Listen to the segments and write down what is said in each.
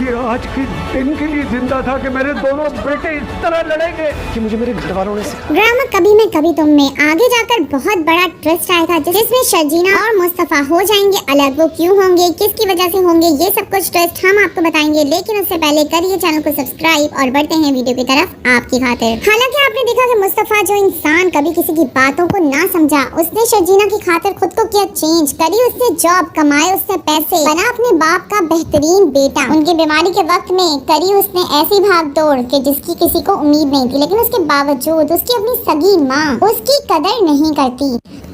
कि आज के दिन के लिए जिंदा था कि मेरे दोनों बेटे इस तरह लड़ेंगे कि मुझे मेरे घर वालों ने ड्रामा कभी मैं कभी तुम में आगे जाकर बहुत बड़ा ट्विस्ट आएगा जिसमें शर्जीना और मुस्तफा हो जाएंगे अलग। वो क्यों होंगे, किसकी वजह से होंगे, ये सब कुछ ट्विस्ट हम आपको बताएंगे। लेकिन उससे पहले करिए चैनल को सब्सक्राइब और बढ़ते हैं वीडियो की तरफ आपकी खातिर। हालांकि आपने देखा कि मुस्तफा जो इंसान कभी किसी की बातों को ना समझा, उसने शर्जीना की खातिर खुद को किया चेंज, करी उसने जॉब, कमाए उसने पैसे, बना अपने बाप का बेहतरीन बेटा। उनकी बीमारी के वक्त में करी उसने ऐसी भागदौड़ कि जिसकी किसी को उम्मीद नहीं थी, लेकिन उसके बावजूद उसकी अपनी सगी माँ उसकी कदर नहीं करती।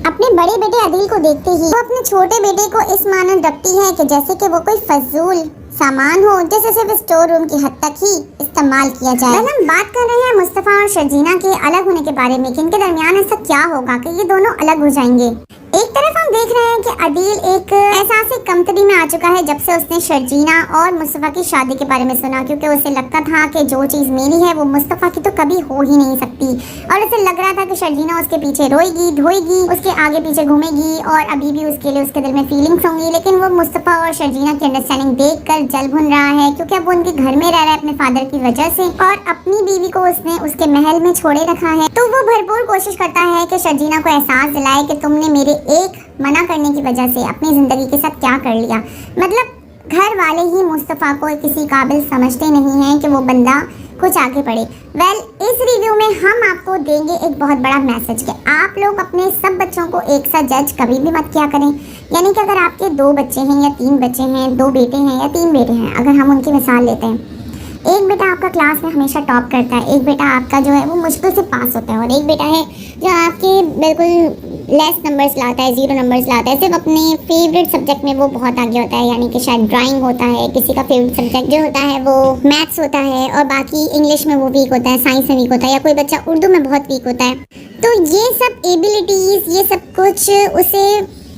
अपने बड़े बेटे अदील को देखते ही वो अपने छोटे बेटे को इस मानंद रखती है कि जैसे कि वो कोई फजूल सामान हो, जैसे सिर्फ स्टोर रूम की हद तक ही इस्तेमाल किया जाए। हम बात कर रहे हैं मुस्तफा और शर्जीना के अलग होने के बारे में कि इनके दरमियान ऐसा क्या होगा कि ये दोनों अलग हो जाएंगे। एक तरफ हम देख रहे हैं कि अदील एक एहसास कमतरी में आ चुका है जब से उसने शर्जीना और मुस्तफा की शादी के बारे में सुना, क्योंकि उसे लगता था कि जो चीज़ मेरी है वो मुस्तफा की तो कभी हो ही नहीं सकती। और उसे लग रहा था कि शर्जीना उसके पीछे रोएगी धोएगी, उसके आगे पीछे घूमेगी और अभी भी उसके लिए उसके दिल में फीलिंग्स होंगी। लेकिन वो मुस्तफा और शर्जीना की अंडरस्टैंडिंग देख कर जल भुन रहा है, क्योंकि अब वो उनके घर में रह रहा है अपने फादर की वजह से, और अपनी बीवी को उसने उसके महल में छोड़े रखा है। तो वो भरपूर कोशिश करता है कि शर्जीना को एहसास दिलाए कि तुमने मेरे एक मना करने की वजह से अपनी ज़िंदगी के साथ क्या कर लिया। मतलब घर वाले ही मुस्तफ़ा को किसी काबिल समझते नहीं हैं कि वो बंदा कुछ आगे बढ़े। इस रिव्यू में हम आपको देंगे एक बहुत बड़ा मैसेज कि आप लोग अपने सब बच्चों को एक साथ जज कभी भी मत किया करें। यानी कि अगर आपके 2 बच्चे हैं या 3 बच्चे हैं, 2 बेटे हैं या 3 बेटे हैं, अगर हम उनकी मिसाल लेते हैं, एक बेटा आपका क्लास में हमेशा टॉप करता है, एक बेटा आपका जो है वो मुश्किल से पास होता है, और एक बेटा है जो आपके बिल्कुल लेस नंबर्स लाता है, 0 नंबर्स लाता है। सिर्फ अपने फेवरेट सब्जेक्ट में वो बहुत आगे होता है, यानी कि शायद ड्राइंग होता है, किसी का फेवरेट सब्जेक्ट जो होता है वो मैथ्स होता है, और बाकी इंग्लिश में वो वीक होता है, साइंस में वीक होता है, या कोई बच्चा उर्दू में बहुत वीक होता है। तो ये सब एबिलिटीज़, ये सब कुछ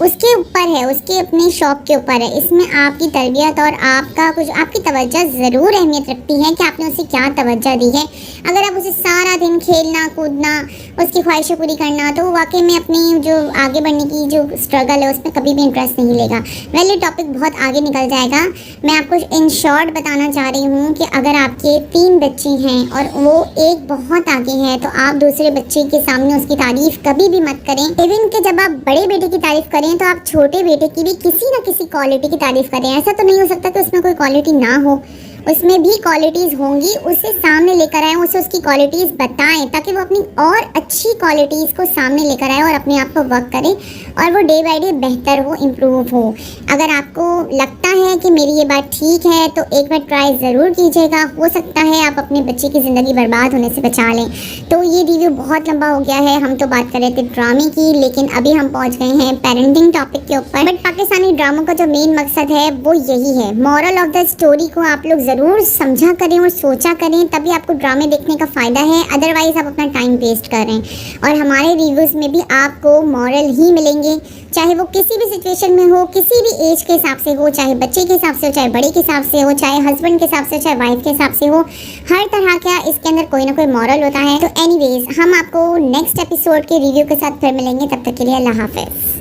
उसके ऊपर है, उसके अपने शौक के ऊपर है। इसमें आपकी तरबियत और आपकी तवज्जो ज़रूर अहमियत रखती है कि आपने उसे क्या तवज्जो दी है। अगर आप उसे सारा दिन खेलना कूदना, उसकी ख्वाहिशें पूरी करना, तो वो वाकई में अपनी जो आगे बढ़ने की जो स्ट्रगल है उसमें कभी भी इंटरेस्ट नहीं लेगा। ये टॉपिक बहुत आगे निकल जाएगा। मैं आपको इन शॉर्ट बताना चाह रही हूँ कि अगर आपके 3 बच्चे हैं और वो एक बहुत आगे है, तो आप दूसरे बच्चे के सामने उसकी तारीफ़ कभी भी मत करें। इवन कि जब आप बड़े बेटे की तारीफ़ करें तो आप छोटे बेटे की भी किसी ना किसी क्वालिटी की तारीफ करें। ऐसा तो नहीं हो सकता कि उसमें कोई क्वालिटी ना हो, उसमें भी क्वालिटीज़ होंगी। उसे सामने लेकर आएँ, उसे उसकी क्वालिटीज़ बताएं, ताकि वो अपनी और अच्छी क्वालिटीज़ को सामने लेकर आए और अपने आप को वर्क करें और वो डे बाय डे बेहतर हो, इम्प्रूव हो। अगर आपको लगता है कि मेरी ये बात ठीक है तो एक बार ट्राई ज़रूर कीजिएगा, हो सकता है आप अपने बच्चे की ज़िंदगी बर्बाद होने से बचा लें। तो ये रिव्यू बहुत लंबा हो गया है, हम तो बात कर रहे थे ड्रामे की, लेकिन अभी हम पहुँच गए हैं पेरेंटिंग टॉपिक के ऊपर। बट पाकिस्तानी ड्रामों का जो मेन मकसद है वो यही है। मॉरल ऑफ द स्टोरी को आप लोग ज़रूर समझा करें और सोचा करें, तभी आपको ड्रामे देखने का फ़ायदा है। अदरवाइज़ आप अपना टाइम वेस्ट कर रहे हैं। और हमारे रिव्यूज़ में भी आपको मॉरल ही मिलेंगे, चाहे वो किसी भी सिचुएशन में हो, किसी भी एज के हिसाब से हो, चाहे बच्चे के हिसाब से हो, चाहे बड़े के हिसाब से हो, चाहे हस्बैंड के हिसाब से हो, चाहे वाइफ के हिसाब से हो। हर तरह का इसके अंदर कोई ना कोई मॉरल होता है। तो एनीवेज हम आपको नेक्स्ट एपिसोड के रिव्यू के साथ फिर मिलेंगे। तब तक के लिए अल्लाह हाफ़िज़।